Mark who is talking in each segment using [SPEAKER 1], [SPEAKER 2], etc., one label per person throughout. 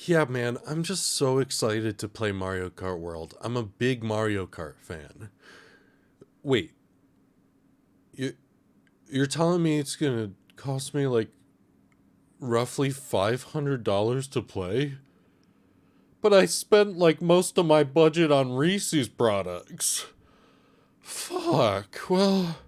[SPEAKER 1] Yeah, man, I'm just so excited to play Mario Kart World. I'm a big Mario Kart fan. Wait, you, you're telling me it's gonna cost me like roughly $500 to play? But I spent like most of my budget on Reese's products. Fuck, well,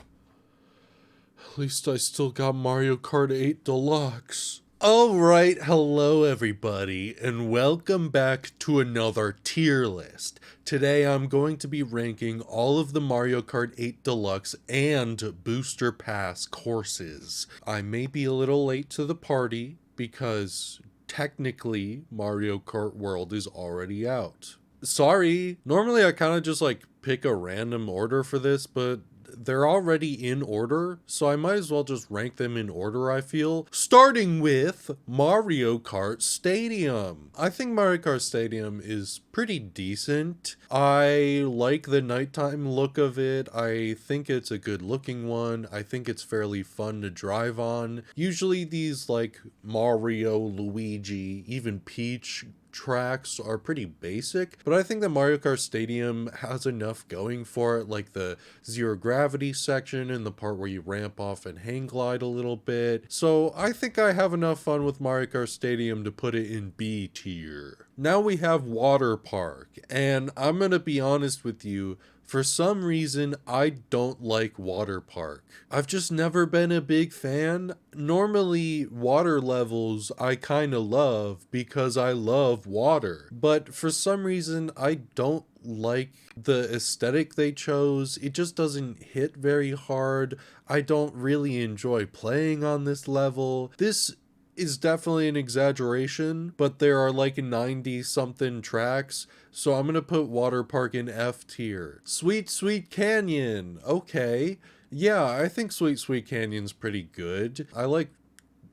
[SPEAKER 1] at least I still got Mario Kart 8 Deluxe. Alright, hello everybody, and welcome back to another tier list. Today I'm going to be ranking all of the Mario Kart 8 Deluxe and Booster Pass courses. I may be a little late to the party because technically Mario Kart World is already out. Sorry, normally I kind of just like pick a random order for this, but they're already in order, so I might as well just rank them in order, I feel. Starting with Mario Kart Stadium. I think Mario Kart Stadium is pretty decent. I like the nighttime look of it. I think it's a good looking one. I think it's fairly fun to drive on. Usually these like Mario, Luigi, even Peach tracks are pretty basic, but I think the Mario Kart Stadium has enough going for it, like the zero gravity section and the part where you ramp off and hang glide a little bit. So I think I have enough fun with Mario Kart Stadium to put it in B tier. Now we have Water Park, and I'm gonna be honest with you, for some reason, I don't like Water Park. I've just never been a big fan. Normally, water levels I kind of love because I love water. But for some reason, I don't like the aesthetic they chose. It just doesn't hit very hard. I don't really enjoy playing on this level. This is definitely an exaggeration, but there are like 90 something tracks, so I'm gonna put Water Park in F tier. Sweet Sweet Canyon, okay. Yeah, I think Sweet Sweet Canyon's pretty good. I like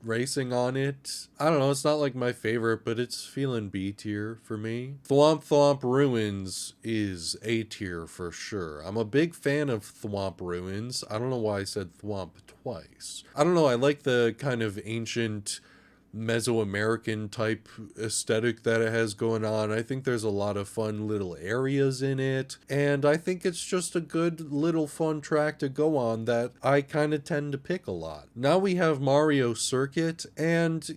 [SPEAKER 1] racing on it. I don't know, it's not like my favorite, but it's feeling B tier for me. Thwomp Thwomp Ruins is A tier for sure. I'm a big fan of Thwomp Ruins. I don't know why I said Thwomp twice. I don't know, I like the kind of ancient Mesoamerican type aesthetic that it has going on. I think there's a lot of fun little areas in it, and I think it's just a good little fun track to go on that I kind of tend to pick a lot. Now we have Mario Circuit, and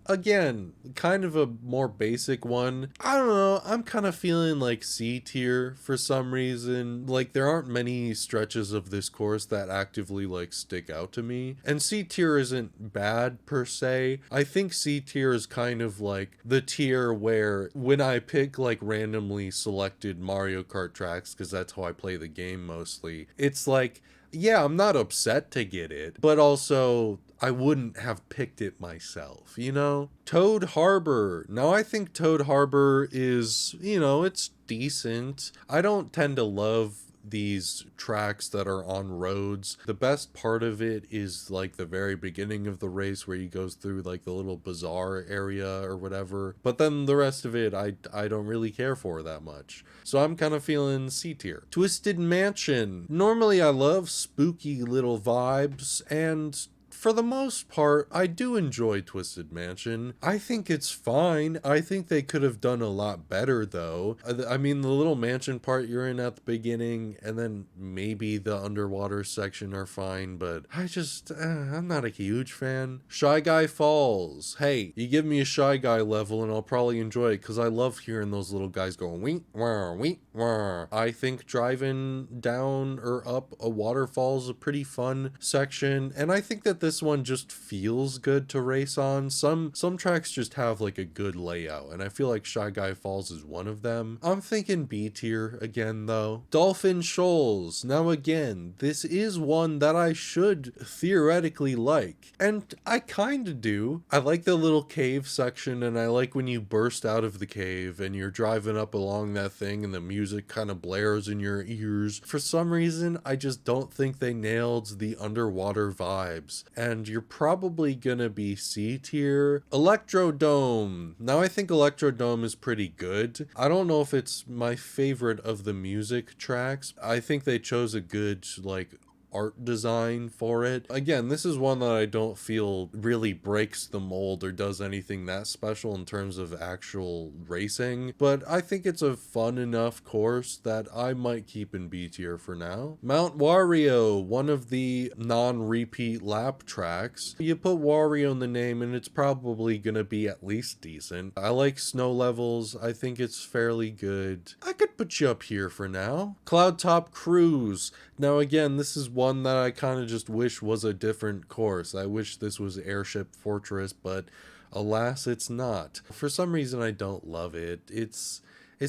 [SPEAKER 1] again, kind of a more basic one. I don't know, I'm kind of feeling like C tier for some reason. Like there aren't many stretches of this course that actively like stick out to me, and C tier isn't bad per se. I think C tier is kind of like the tier where when I pick like randomly selected Mario Kart tracks, because that's how I play the game mostly, it's like, yeah, I'm not upset to get it, but also I wouldn't have picked it myself, you know? Toad Harbor. Now I think Toad Harbor is, it's decent. I don't tend to love these tracks that are on roads. The best part of it is like the very beginning of the race where he goes through like the little bazaar area or whatever. But then the rest of it I don't really care for that much. So I'm kind of feeling C tier. Twisted Mansion. Normally I love spooky little vibes, and for the most part, I do enjoy Twisted Mansion. I think it's fine. I think they could have done a lot better, though. I mean, the little mansion part you're in at the beginning, and then maybe the underwater section are fine, but I'm not a huge fan. Shy Guy Falls. Hey, you give me a Shy Guy level, and I'll probably enjoy it, because I love hearing those little guys going, wee, wah, wee, wah. I think driving down or up a waterfall is a pretty fun section, and I think that this one just feels good to race on. Some tracks just have like a good layout, and I feel like Shy Guy Falls is one of them. I'm thinking B tier again though. Dolphin Shoals. Now again, this is one that I should theoretically like, and I kinda do. I like the little cave section, and I like when you burst out of the cave and you're driving up along that thing and the music kind of blares in your ears. For some reason, I just don't think they nailed the underwater vibes, and you're probably gonna be C tier. Electrodome. Now I think Electrodome is pretty good. I don't know if it's my favorite of the music tracks. I think they chose a good like art design for it. Again, this is one that I don't feel really breaks the mold or does anything that special in terms of actual racing, but I think it's a fun enough course that I might keep in B tier for now. Mount Wario, one of the non-repeat lap tracks. You put Wario in the name and it's probably gonna be at least decent. I like snow levels. I think it's fairly good. I could put you up here for now. Cloud Top Cruise. Now again, this is one that I kind of just wish was a different course. I wish this was Airship Fortress, but alas, it's not. For some reason, I don't love it. It's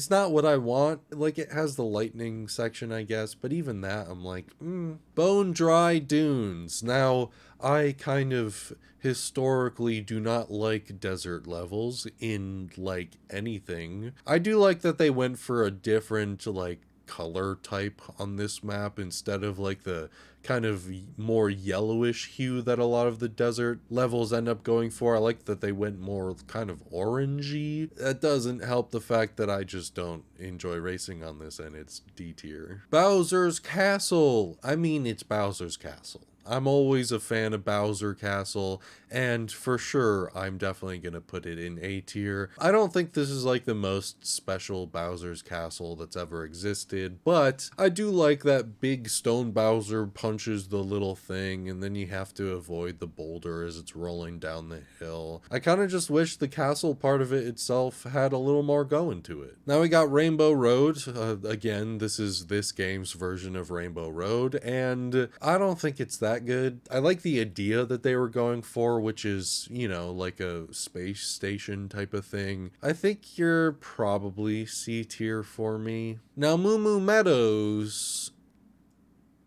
[SPEAKER 1] not what I want. Like, it has the lightning section, I guess, but even that, I'm like, Bone Dry Dunes. Now, I kind of historically do not like desert levels in, like, anything. I do like that they went for a different, like, color type on this map instead of like the kind of more yellowish hue that a lot of the desert levels end up going for. I like that they went more kind of orangey. That doesn't help the fact that I just don't enjoy racing on this and it's D tier. Bowser's Castle. I mean, it's Bowser's Castle. I'm always a fan of Bowser Castle, and for sure, I'm definitely going to put it in A tier. I don't think this is like the most special Bowser's Castle that's ever existed, but I do like that big stone Bowser punches the little thing, and then you have to avoid the boulder as it's rolling down the hill. I kind of just wish the castle part of it itself had a little more going to it. Now we got Rainbow Road. Again, this is this game's version of Rainbow Road, and I don't think it's that good. I like the idea that they were going for, which is, you know, like a space station type of thing. I think you're probably C tier for me. Now, Moo Moo Meadows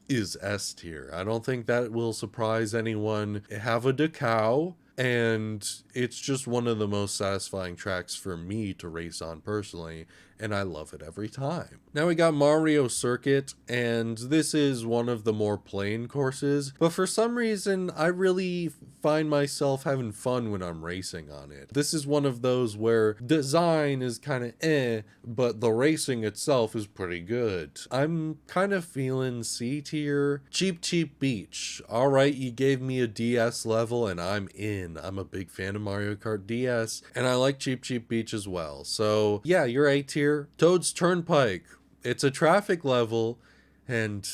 [SPEAKER 1] is S tier. I don't think that will surprise anyone. Have a decal, and it's just one of the most satisfying tracks for me to race on personally, and I love it every time. Now we got Mario Circuit, and this is one of the more plain courses, but for some reason I really find myself having fun when I'm racing on it. This is one of those where design is kind of but the racing itself is pretty good. I'm kind of feeling C tier. Cheap Cheap Beach. Alright, you gave me a DS level and I'm in. I'm a big fan of Mario Kart DS, and I like Cheap Cheap Beach as well. So yeah, you're A tier. Toad's Turnpike. It's a traffic level, and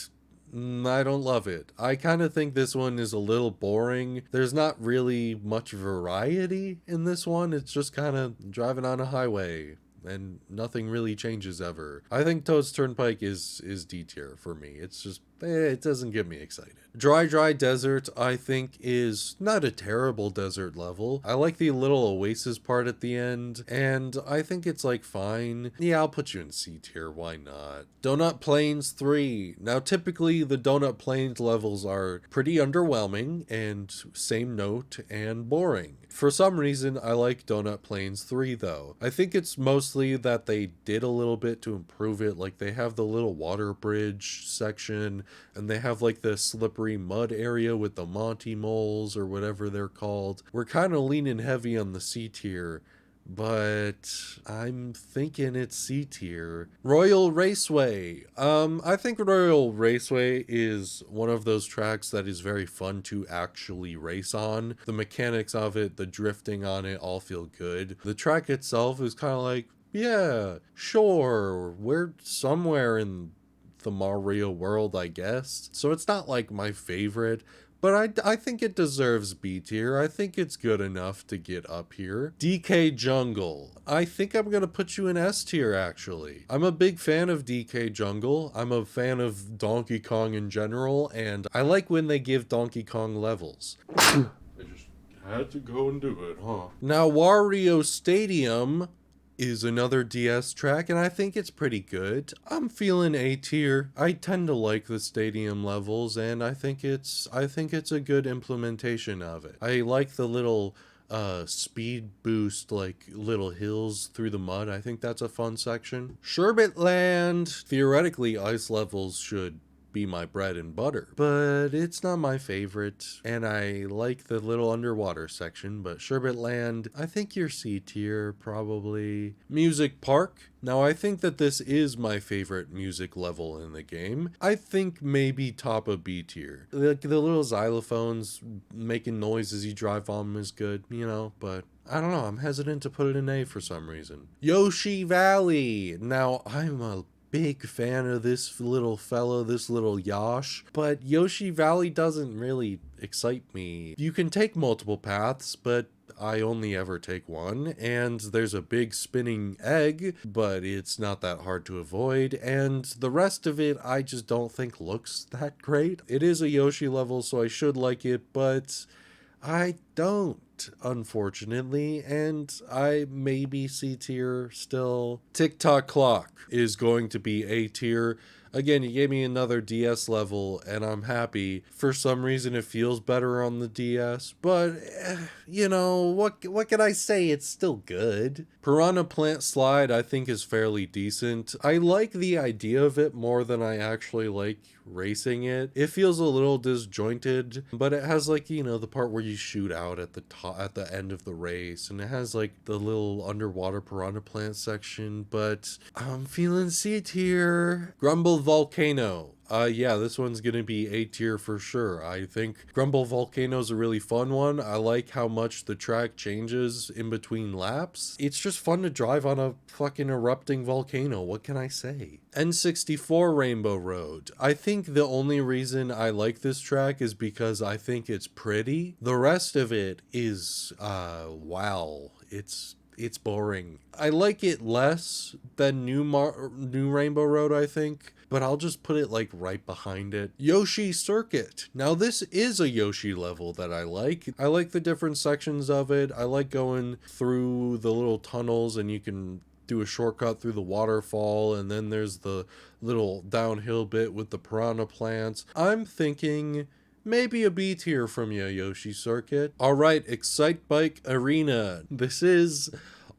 [SPEAKER 1] I don't love it. I kind of think this one is a little boring. There's not really much variety in this one. It's just kind of driving on a highway, and nothing really changes ever. I think Toad's Turnpike is D tier for me. It's just, it doesn't get me excited. Dry Desert, I think, is not a terrible desert level. I like the little oasis part at the end, and I think it's like fine. Yeah, I'll put you in C tier, why not? Donut Plains 3. Now, typically the Donut Plains levels are pretty underwhelming and same note and boring. For some reason, I like Donut Plains 3 though. I think it's mostly that they did a little bit to improve it. Like, they have the little water bridge section, and they have like the slippery mud area with the Monty moles or whatever they're called. We're kind of leaning heavy on the C tier, but I'm thinking it's C tier. Royal Raceway. I think Royal Raceway is one of those tracks that is very fun to actually race on. The mechanics of it, the drifting on it, all feel good. The track itself is kind of like, yeah, sure, we're somewhere in the Mario world, I guess. So it's not like my favorite, but I think it deserves B tier. I think it's good enough to get up here. DK Jungle. I think I'm gonna put you in S tier, actually. I'm a big fan of DK Jungle. I'm a fan of Donkey Kong in general, and I like when they give Donkey Kong levels. I just had to go and do it, huh? Now, Wario Stadium is another DS track, and I think it's pretty good. I'm feeling A tier. I tend to like the stadium levels, and I think it's a good implementation of it. I like the little speed boost, like little hills through the mud. I think that's a fun section. Sherbet Land. Theoretically, ice levels should be my bread and butter, but it's not my favorite, and I like the little underwater section. But Sherbet Land, I think you're C tier, probably. Music Park. Now, I think that this is my favorite music level in the game. I think maybe top of B tier. Like the little xylophones making noise as you drive on them is good, but I don't know. I'm hesitant to put it in A for some reason. Yoshi Valley. Now, I'm a big fan of this little fella, this little Yosh, but Yoshi Valley doesn't really excite me. You can take multiple paths, but I only ever take one, and there's a big spinning egg, but it's not that hard to avoid, and the rest of it I just don't think looks that great. It is a Yoshi level, so I should like it, but I don't, unfortunately, and I may be C tier still. TikTok Clock is going to be A tier. Again, you gave me another DS level, and I'm happy. For some reason, it feels better on the DS, but, what can I say? It's still good. Piranha Plant Slide, I think, is fairly decent. I like the idea of it more than I actually like racing it. It feels a little disjointed, but it has, the part where you shoot out at the top, at the end of the race, and it has, the little underwater piranha plant section, but I'm feeling C tier. Grumble Volcano. Yeah, this one's gonna be A tier for sure. I think Grumble Volcano's a really fun one. I like how much the track changes in between laps. It's just fun to drive on a fucking erupting volcano. What can I say? N64 Rainbow Road. I think the only reason I like this track is because I think it's pretty. The rest of it is, wow. It's boring. I like it less than New Rainbow Road, I think, but I'll just put it right behind it. Yoshi Circuit. Now this is a Yoshi level that I like. I like the different sections of it. I like going through the little tunnels, and you can do a shortcut through the waterfall, and then there's the little downhill bit with the piranha plants. I'm thinking maybe a B tier from you, Yoshi Circuit. Alright, Excite Bike Arena. This is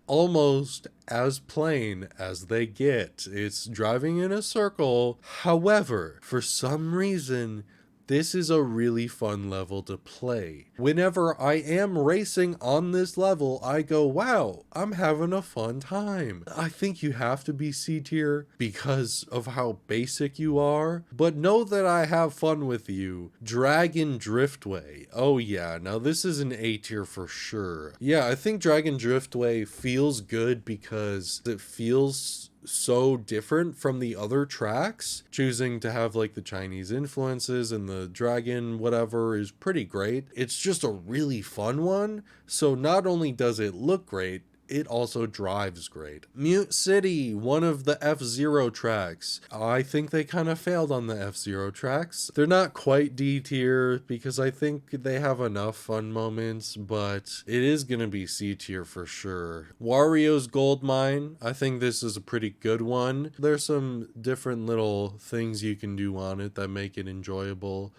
[SPEAKER 1] almost as plain as they get. It's driving in a circle. However, for some reason, this is a really fun level to play. Whenever I am racing on this level, I go, wow, I'm having a fun time. I think you have to be C tier because of how basic you are, but know that I have fun with you. Dragon Driftway. Oh yeah, now this is an A tier for sure. Yeah, I think Dragon Driftway feels good because it feels so different from the other tracks. Choosing to have the Chinese influences and the dragon whatever is pretty great. It's just a really fun one. So not only does it look great, it also drives great. Mute City, one of the F-Zero tracks. I think they kind of failed on the F-Zero tracks. They're not quite D tier because I think they have enough fun moments, but it is going to be C tier for sure. Wario's Gold Mine, I think this is a pretty good one. There's some different little things you can do on it that make it enjoyable.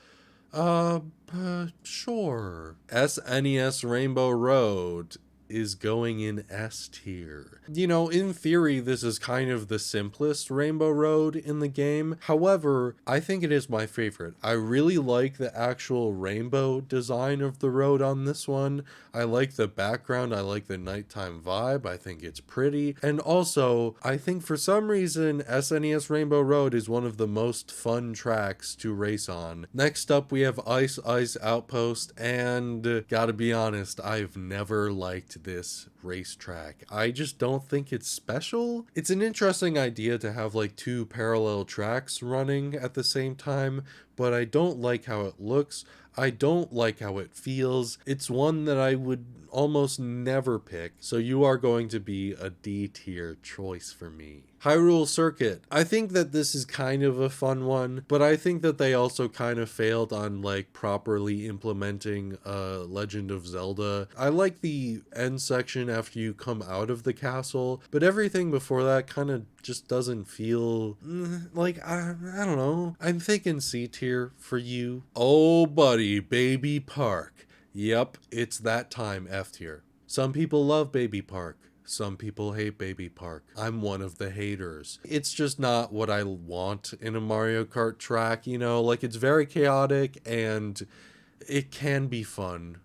[SPEAKER 1] Sure. SNES Rainbow Road is going in S tier. In theory, this is kind of the simplest Rainbow Road in the game. However, I think it is my favorite. I really like the actual rainbow design of the road on this one. I like the background. I like the nighttime vibe. I think it's pretty. And also, I think for some reason, SNES Rainbow Road is one of the most fun tracks to race on. Next up, we have Ice Ice Outpost, and gotta be honest, I've never liked this racetrack. I just don't think it's special. It's an interesting idea to have two parallel tracks running at the same time, but I don't like how it looks. I don't like how it feels. It's one that I would almost never pick, so you are going to be a D tier choice for me. Hyrule Circuit. I think that this is kind of a fun one, but I think that they also kind of failed on properly implementing Legend of Zelda. I like the end section after you come out of the castle, but everything before that kind of just doesn't feel I don't know. I'm thinking C tier for you. Oh buddy, Baby Park. Yep, it's that time, F tier. Some people love Baby Park. Some people hate Baby Park. I'm one of the haters. It's just not what I want in a Mario Kart track, you know? Like, it's very chaotic and it can be fun.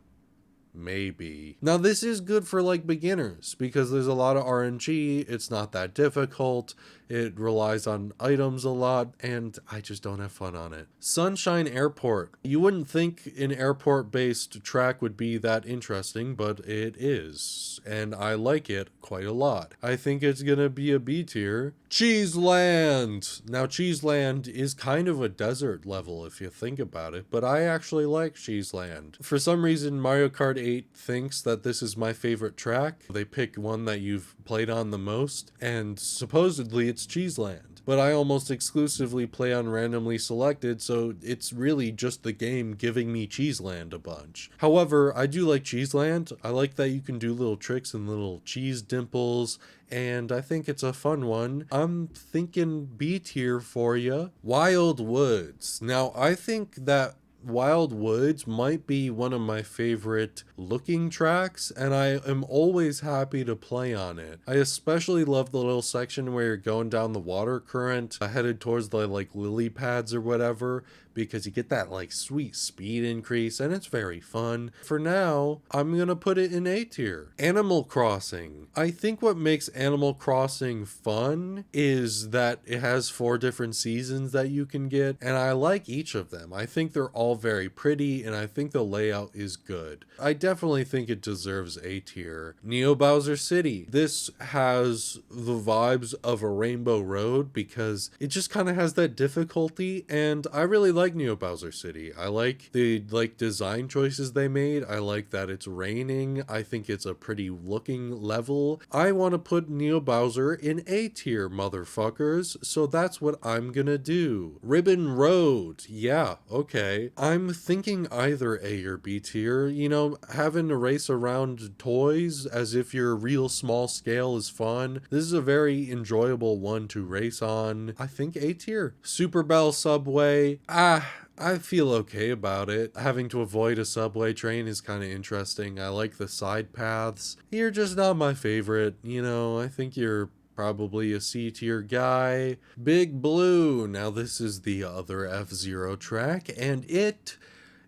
[SPEAKER 1] Maybe. Now, this is good for like beginners because there's a lot of RNG. It's not that difficult. It relies on items a lot, and I just don't have fun on it. Sunshine Airport. You wouldn't think an airport-based track would be that interesting, but it is, and I like it quite a lot. I think it's gonna be a B tier. Cheeseland! Now, Cheeseland is kind of a desert level if you think about it, but I actually like Cheeseland. For some reason, Mario Kart 8 thinks that this is my favorite track. They pick one that you've played on the most, and supposedly it's Cheeseland. But I almost exclusively play on randomly selected, so it's really just the game giving me Cheeseland a bunch. However, I do like Cheeseland. I like that you can do little tricks and little cheese dimples, and I think it's a fun one. I'm thinking B tier for you. Wild Woods. Now, I think that Wild Woods might be one of my favorite looking tracks, and I am always happy to play on it. I especially love the little section where you're going down the water current, headed towards the like lily pads or whatever, because you get that like sweet speed increase and it's very fun. For now, I'm gonna put it in A tier. Animal Crossing. I think what makes Animal Crossing fun is that it has 4 different seasons that you can get, and I like each of them. I think they're all very pretty, and I think the layout is good. I definitely think it deserves A tier. Neo Bowser City. This has the vibes of a Rainbow Road because it just kind of has that difficulty, and I really like Neo Bowser City. I like the design choices they made. I like that it's raining. I think it's a pretty looking level. I want to put Neo Bowser in A tier, motherfuckers, so that's what I'm gonna do. Ribbon Road. Yeah, okay. I'm thinking either A or B tier. You know, having to race around toys as if you're real small scale is fun. This is a very enjoyable one to race on. I think A tier. Super Bell Subway. I feel okay about it. Having to avoid a subway train is kind of interesting. I like the side paths. You're just not my favorite. You know, I think you're probably a C tier guy. Big Blue. Now this is the other F-Zero track, and it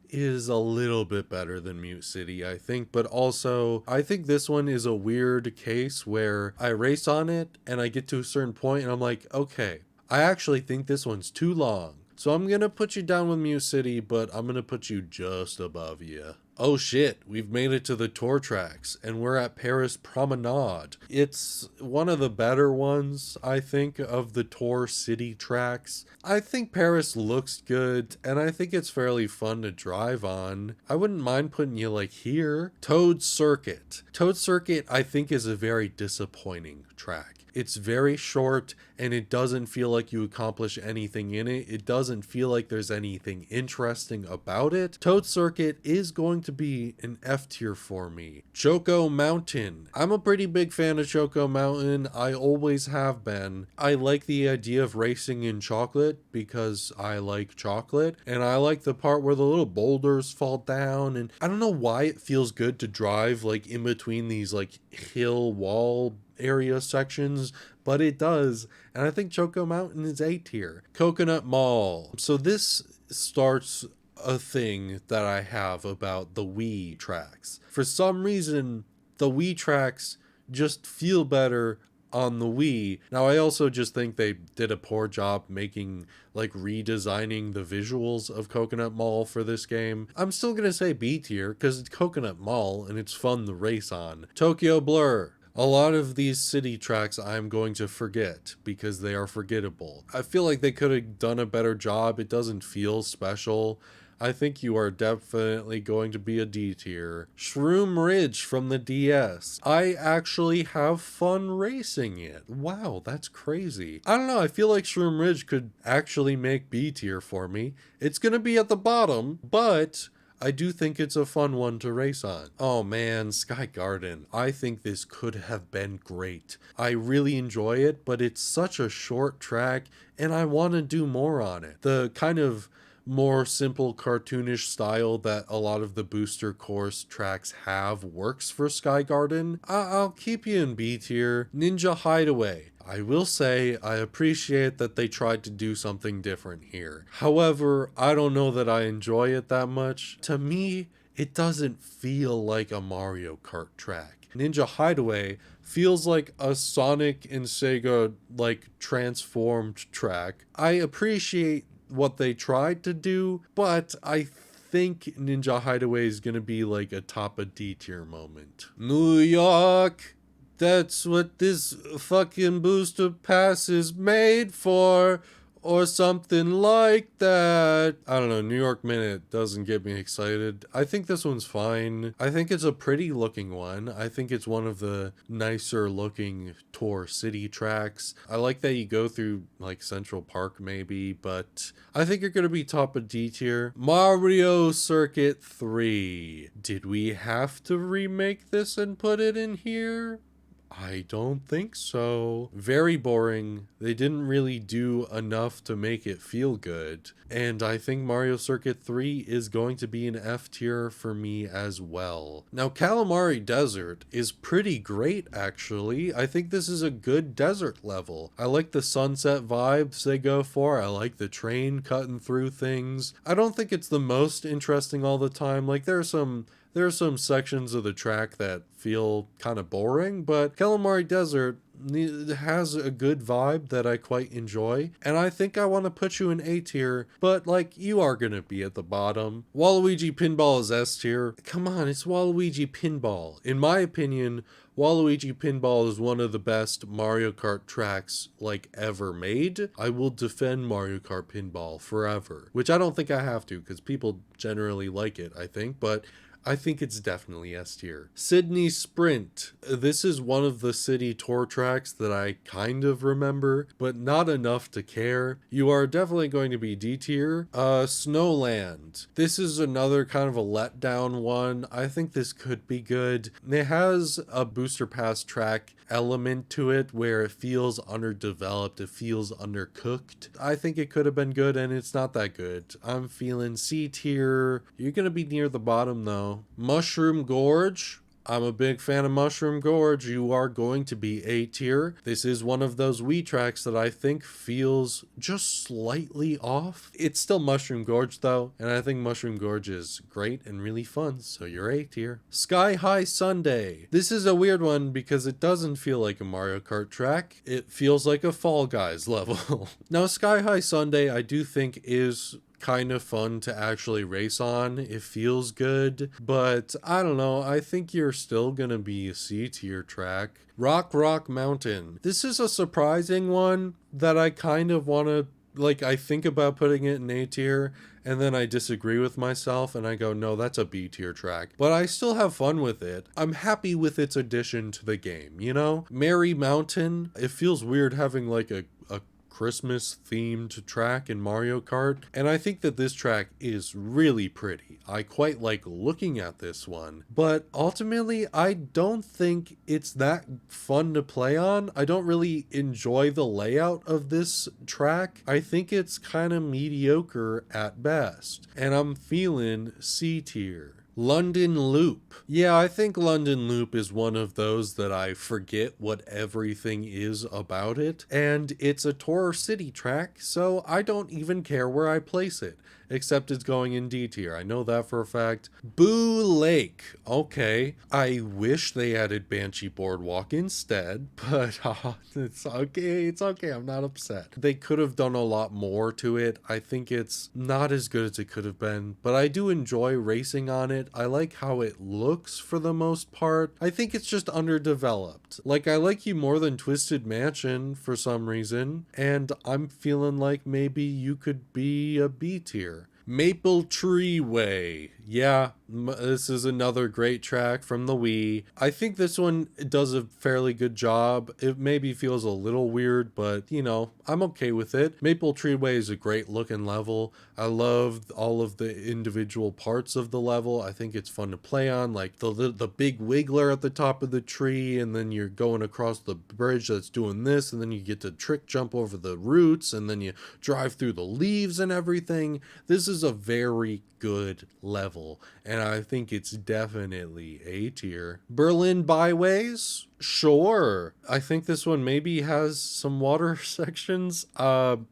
[SPEAKER 1] is a little bit better than Mute City, I think, but also I think this one is a weird case where I race on it and I get to a certain point and I'm like, okay, I actually think this one's too long. So I'm gonna put you down with Mute City, but I'm gonna put you just above you. Oh shit, we've made it to the tour tracks, and we're at Paris Promenade. It's one of the better ones, I think, of the tour city tracks. I think Paris looks good, and I think it's fairly fun to drive on. I wouldn't mind putting you like here. Toad Circuit. Toad Circuit, I think, is a very disappointing track. It's very short and it doesn't feel like you accomplish anything in it. It doesn't feel like there's anything interesting about it. Toad Circuit is going to be an F tier for me. Choco Mountain. I'm a pretty big fan of Choco Mountain. I always have been. I like the idea of racing in chocolate because I like chocolate, and I like the part where the little boulders fall down, and I don't know why it feels good to drive like in between these like hill wall area sections, but it does, and I think Choco Mountain is A tier. Coconut Mall. So this starts a thing that I have about the Wii tracks. For some reason, the Wii tracks just feel better on the Wii. Now, I also just think they did a poor job making, like, redesigning the visuals of Coconut Mall for this game. I'm still gonna say B tier, because it's Coconut Mall, and it's fun to race on. Tokyo Blur. A lot of these city tracks I'm going to forget because they are forgettable. I feel like they could have done a better job. It doesn't feel special. I think you are definitely going to be a D tier. Shroom Ridge from the DS. I actually have fun racing it. Wow, that's crazy. I don't know, I feel like Shroom Ridge could actually make B tier for me. It's gonna be at the bottom, but I do think it's a fun one to race on. Oh man, Sky Garden. I think this could have been great. I really enjoy it, but it's such a short track and I want to do more on it. The kind of more simple cartoonish style that a lot of the booster course tracks have works for Sky Garden, I'll keep you in B tier. Ninja Hideaway. I will say I appreciate that they tried to do something different here. However, I don't know that I enjoy it that much. To me, it doesn't feel like a Mario Kart track. Ninja Hideaway feels like a Sonic and Sega like transformed track. I appreciate what they tried to do, but I think Ninja Hideaway is gonna be like a top of D tier moment. New York, that's what this fucking booster pass is made for. Or something like that. I don't know, New York Minute doesn't get me excited. I think this one's fine. I think it's a pretty looking one. I think it's one of the nicer looking tour city tracks. I like that you go through like Central Park maybe, but I think you're gonna be top of D tier. Mario Circuit 3. Did we have to remake this and put it in here? I don't think so. Very boring. They didn't really do enough to make it feel good. And I think Mario Circuit 3 is going to be an F tier for me as well. Now, Calamari Desert is pretty great, actually. I think this is a good desert level. I like the sunset vibes they go for. I like the train cutting through things. I don't think it's the most interesting all the time. Like, there are some sections of the track that feel kind of boring, but Calamari Desert has a good vibe that I quite enjoy, and I think I want to put you in A tier, but like, you are gonna be at the bottom. Waluigi Pinball is S tier. Come on, it's Waluigi Pinball. In my opinion, Waluigi Pinball is one of the best Mario Kart tracks like ever made. I will defend Mario Kart Pinball forever, which I don't think I have to because people generally like it, I think, but I think it's definitely S tier. Sydney Sprint. This is one of the city tour tracks that I kind of remember, but not enough to care. You are definitely going to be D tier. Snowland. This is another kind of a letdown one. I think this could be good. It has a booster pass track element to it where it feels underdeveloped, it feels undercooked. I think it could have been good and it's not that good. I'm feeling C tier. You're gonna be near the bottom though. Mushroom Gorge. I'm a big fan of Mushroom Gorge. You are going to be A tier. This is one of those Wii tracks that I think feels just slightly off. It's still Mushroom Gorge though, and I think Mushroom Gorge is great and really fun, so you're A tier. Sky High Sunday. This is a weird one because it doesn't feel like a Mario Kart track. It feels like a Fall Guys level. Now, Sky High Sunday I do think is kind of fun to actually race on. It feels good, but I don't know. I think you're still gonna be a C tier track. Rock Mountain. This is a surprising one that I kind of want to, like, I think about putting it in A tier and then I disagree with myself and I go, no, that's a B tier track. But I still have fun with it. I'm happy with its addition to the game, you know? Merry Mountain. It feels weird having like a Christmas themed track in Mario Kart, and I think that this track is really pretty. I quite like looking at this one, but ultimately I don't think it's that fun to play on. I don't really enjoy the layout of this track. I think it's kind of mediocre at best, and I'm feeling C tier. London Loop. Yeah, I think London Loop is one of those that I forget what everything is about it, and it's a tour city track, so I don't even care where I place it, except it's going in D tier. I know that for a fact. Boo Lake. Okay, I wish they added Banshee Boardwalk instead, but it's okay, I'm not upset. They could have done a lot more to it. I think it's not as good as it could have been, but I do enjoy racing on it. I like how it looks for the most part. I think it's just underdeveloped. Like, I like you more than Twisted Mansion for some reason, and I'm feeling like maybe you could be a B tier. Maple Tree Way. Yeah, This is another great track from the Wii. I think this one does a fairly good job. It maybe feels a little weird, but I'm okay with it. Maple Treeway is a great looking level. I love all of the individual parts of the level. I think it's fun to play on, like the big wiggler at the top of the tree, and then you're going across the bridge that's doing this, and then you get to trick jump over the roots, and then you drive through the leaves and everything. This is a very good level, and I think it's definitely A tier. Berlin Byways? Sure. I think this one maybe has some water sections.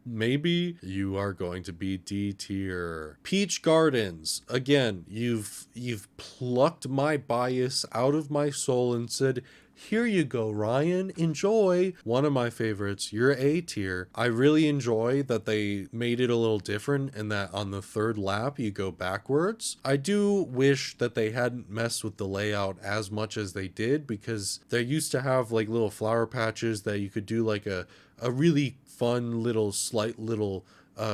[SPEAKER 1] Maybe. You are going to be D tier. Peach Gardens. Again, you've plucked my bias out of my soul and said, here you go, Ryan. Enjoy. One of my favorites. You're A tier. I really enjoy that they made it a little different and that on the third lap you go backwards. I do wish that they hadn't messed with the layout as much as they did, because they used to have like little flower patches that you could do like a really fun little slight little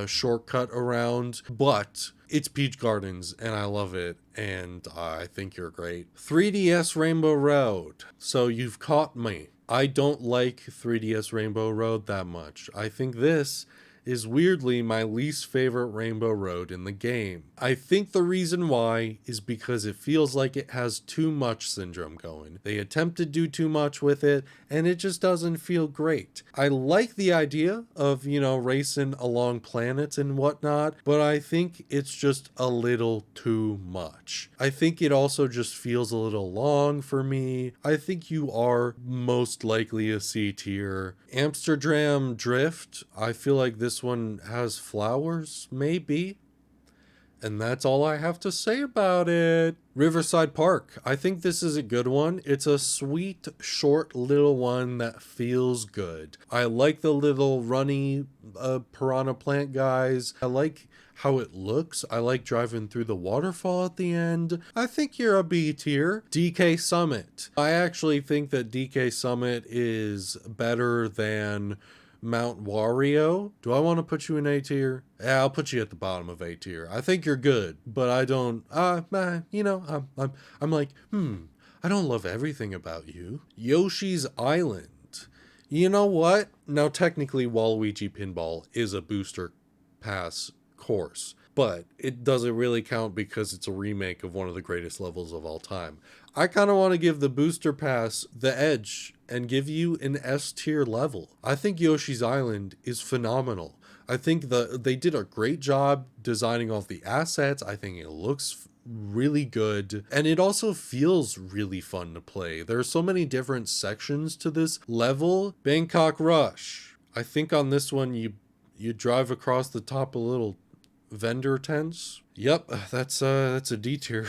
[SPEAKER 1] shortcut around, but it's Peach Gardens and I love it, and I think you're great. 3DS Rainbow Road. So you've caught me. I don't like 3DS Rainbow Road that much. I think this is weirdly my least favorite Rainbow Road in the game. I think the reason why is because it feels like it has too much syndrome going. They attempt to do too much with it, and it just doesn't feel great. I like the idea of, racing along planets and whatnot, but I think it's just a little too much. I think it also just feels a little long for me. I think you are most likely a C tier. Amsterdam Drift, I feel like this one has flowers, maybe. And that's all I have to say about it. Riverside Park. I think this is a good one. It's a sweet, short little one that feels good. I like the little runny piranha plant guys. I like how it looks. I like driving through the waterfall at the end. I think you're a B tier. DK Summit. I actually think that DK Summit is better than Mount Wario. Do I want to put you in A tier? Yeah, I'll put you at the bottom of A tier. I think you're good, but I don't. I'm like, I don't love everything about you. Yoshi's Island. You know what? Now technically, Waluigi Pinball is a booster pass course, but it doesn't really count because it's a remake of one of the greatest levels of all time. I kind of want to give the booster pass the edge and give you an S tier level. I think Yoshi's Island is phenomenal. I think they did a great job designing all the assets. I think it looks really good, and it also feels really fun to play. There are so many different sections to this level. Bangkok Rush. I think on this one you drive across the top of little vendor tents. Yep, that's a D tier.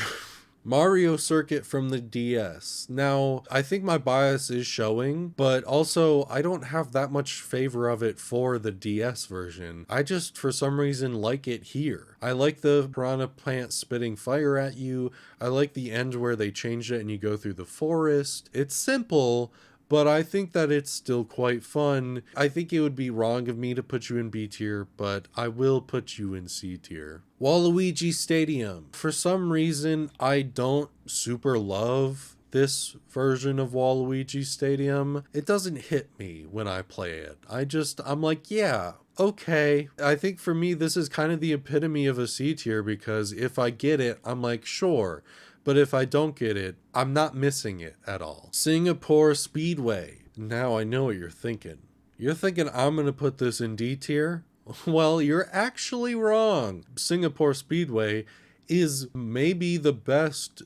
[SPEAKER 1] Mario Circuit from the DS. Now, I think my bias is showing, but also I don't have that much favor of it for the DS version. I just, for some reason, like it here. I like the piranha plant spitting fire at you. I like the end where they changed it and you go through the forest. It's simple, but I think that it's still quite fun. I think it would be wrong of me to put you in B tier, but I will put you in C tier. Waluigi Stadium. For some reason, I don't super love this version of Waluigi Stadium. It doesn't hit me when I play it. I'm like, yeah, okay. I think for me, this is kind of the epitome of a C tier, because if I get it, I'm like, sure. But if I don't get it, I'm not missing it at all. Singapore Speedway. Now I know what you're thinking. You're thinking I'm going to put this in D tier? Well, you're actually wrong. Singapore Speedway is maybe the best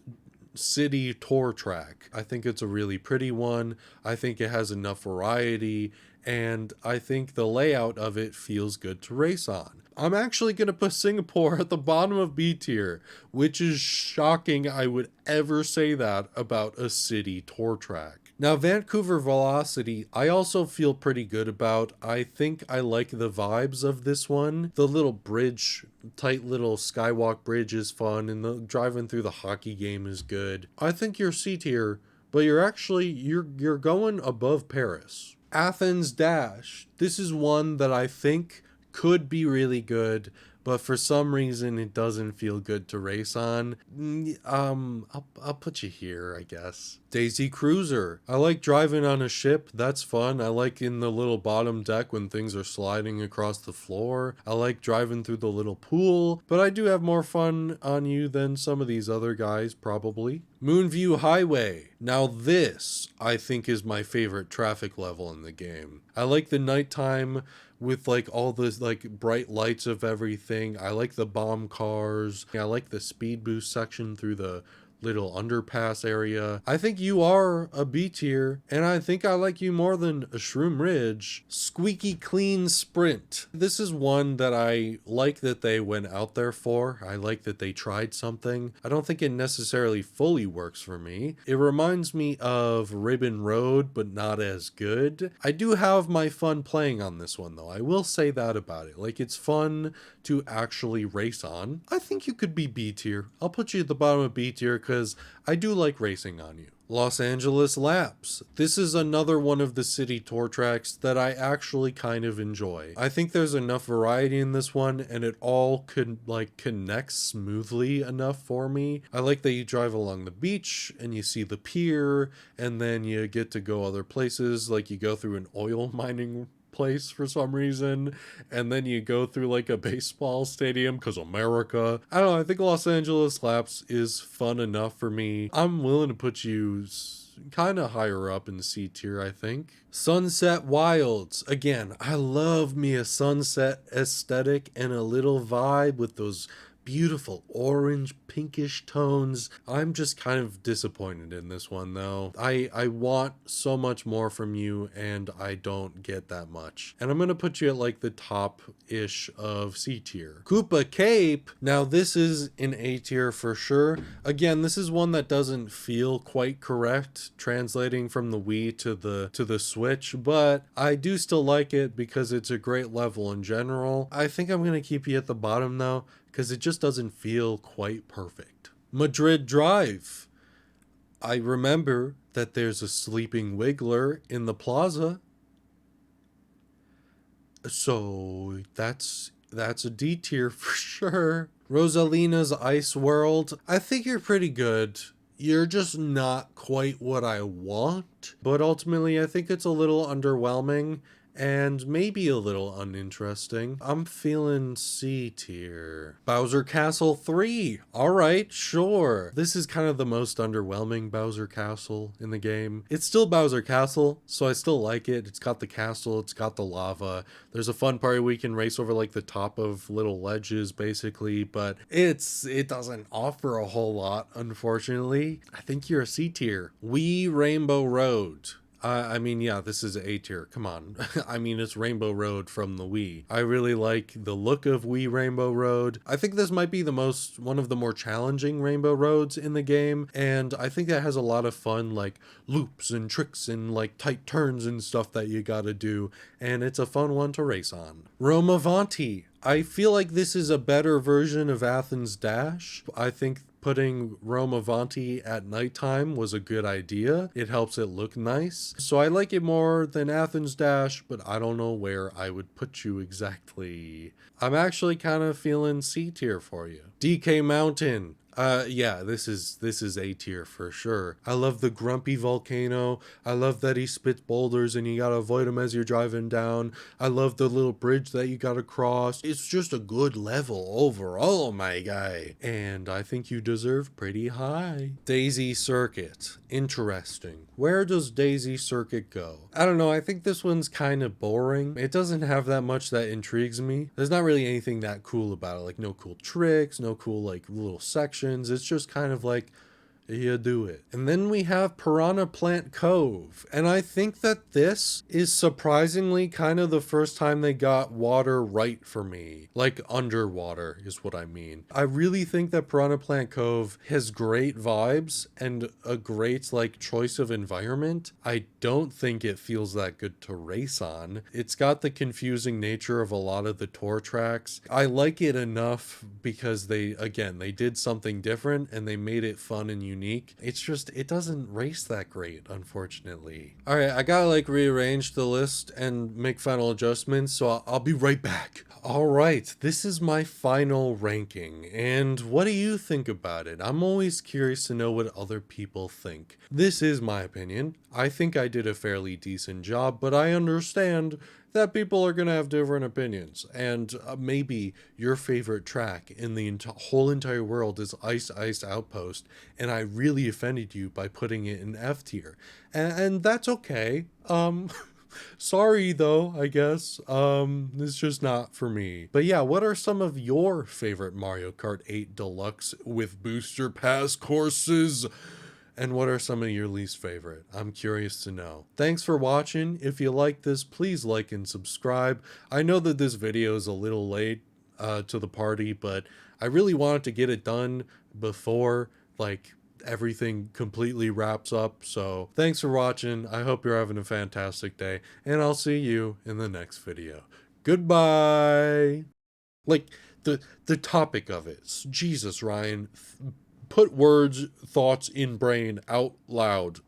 [SPEAKER 1] city tour track. I think it's a really pretty one. I think it has enough variety, and I think the layout of it feels good to race on. I'm actually going to put Singapore at the bottom of B tier, which is shocking I would ever say that about a city tour track. Now, Vancouver Velocity, I also feel pretty good about. I think I like the vibes of this one. The little bridge, tight little skywalk bridge is fun, and the driving through the hockey game is good. I think you're C tier, but you're going above Paris. Athens Dash. This is one that I think could be really good, but for some reason it doesn't feel good to race on. I'll put you here, I guess. Daisy Cruiser. I like driving on a ship. That's fun. I like in the little bottom deck when things are sliding across the floor. I like driving through the little pool, but I do have more fun on you than some of these other guys, probably. Moonview Highway. Now this, I think, is my favorite traffic level in the game. I like the nighttime with like all the like bright lights of everything. I like the bomb cars. I like the speed boost section through the little underpass area. I think you are a B tier, and I think I like you more than a Shroom Ridge. Squeaky Clean Sprint. This is one that I like that they went out there for. I like that they tried something. I don't think it necessarily fully works for me. It reminds me of Ribbon Road, but not as good. I do have my fun playing on this one though. I will say that about it. Like, it's fun to actually race on. I think you could be B tier. I'll put you at the bottom of B tier because I do like racing on you. Los Angeles Laps. This is another one of the city tour tracks that I actually kind of enjoy. I think there's enough variety in this one, and it all connects smoothly enough for me. I like that you drive along the beach and you see the pier, and then you get to go other places, like you go through an oil mining place for some reason, and then you go through like a baseball stadium because America. I don't know, I think Los Angeles Laps is fun enough for me. I'm willing to put you kind of higher up in C tier, I think. Sunset Wilds. Again, I love me a sunset aesthetic and a little vibe with those beautiful orange pinkish tones. I'm just kind of disappointed in this one though. I want so much more from you and I don't get that much. And I'm gonna put you at like the top-ish of C tier. Koopa Cape. Now this is an A tier for sure. Again, this is one that doesn't feel quite correct translating from the Wii to the Switch, but I do still like it because it's a great level in general. I think I'm gonna keep you at the bottom though, because it just doesn't feel quite perfect. Madrid Drive. I remember that there's a sleeping wiggler in the plaza. So that's a D tier for sure. Rosalina's Ice World. I think you're pretty good. You're just not quite what I want. But ultimately, I think it's a little underwhelming and maybe a little uninteresting. I'm feeling C tier. Bowser Castle 3. All right, sure. This is kind of the most underwhelming Bowser Castle in the game. It's still Bowser Castle, so I still like it. It's got the castle, it's got the lava. There's a fun part where you can race over like the top of little ledges basically, but it doesn't offer a whole lot, unfortunately. I think you're a C tier. Wii Rainbow Road. I mean, yeah, this is A tier. Come on. I mean, it's Rainbow Road from the Wii. I really like the look of Wii Rainbow Road. I think this might be one of the more challenging Rainbow Roads in the game, and I think that has a lot of fun, like loops and tricks and like tight turns and stuff that you gotta do, and it's a fun one to race on. Rome Avanti. I feel like this is a better version of Athens Dash. I think putting Rome Avanti at nighttime was a good idea. It helps it look nice. So I like it more than Athens Dash, but I don't know where I would put you exactly. I'm actually kind of feeling C tier for you. DK Mountain. Yeah, this is A tier for sure. I love the grumpy volcano. I love that he spits boulders and you gotta avoid him as you're driving down. I love the little bridge that you gotta cross. It's just a good level overall, my guy. And I think you deserve pretty high. Daisy Circuit. Interesting. Where does Daisy Circuit go? I don't know, I think this one's kind of boring. It doesn't have that much that intrigues me. There's not really anything that cool about it. Like no cool tricks, no cool like little sections. It's just kind of like, you do it. And then we have Piranha Plant Cove. And I think that this is surprisingly kind of the first time they got water right for me. Like underwater is what I mean. I really think that Piranha Plant Cove has great vibes and a great like choice of environment. I don't think it feels that good to race on. It's got the confusing nature of a lot of the tour tracks. I like it enough because they did something different and they made it fun and unique. It's just, it doesn't race that great, unfortunately. All right, I gotta like rearrange the list and make final adjustments, so I'll be right back. All right, this is my final ranking, and what do you think about it? I'm always curious to know what other people think. This is my opinion. I think I did a fairly decent job, but I understand that people are going to have different opinions, and maybe your favorite track in the whole entire world is Ice Ice Outpost, and I really offended you by putting it in F tier, and that's okay. Sorry though, I guess. It's just not for me. But yeah, what are some of your favorite Mario Kart 8 Deluxe with booster pass courses? And what are some of your least favorite? I'm curious to know. Thanks for watching. If you like this, please like and subscribe. I know that this video is a little late to the party, but I really wanted to get it done before like everything completely wraps up. So thanks for watching. I hope you're having a fantastic day, and I'll see you in the next video. Goodbye. Like the topic of it. Jesus, Ryan, put words, thoughts in brain out loud.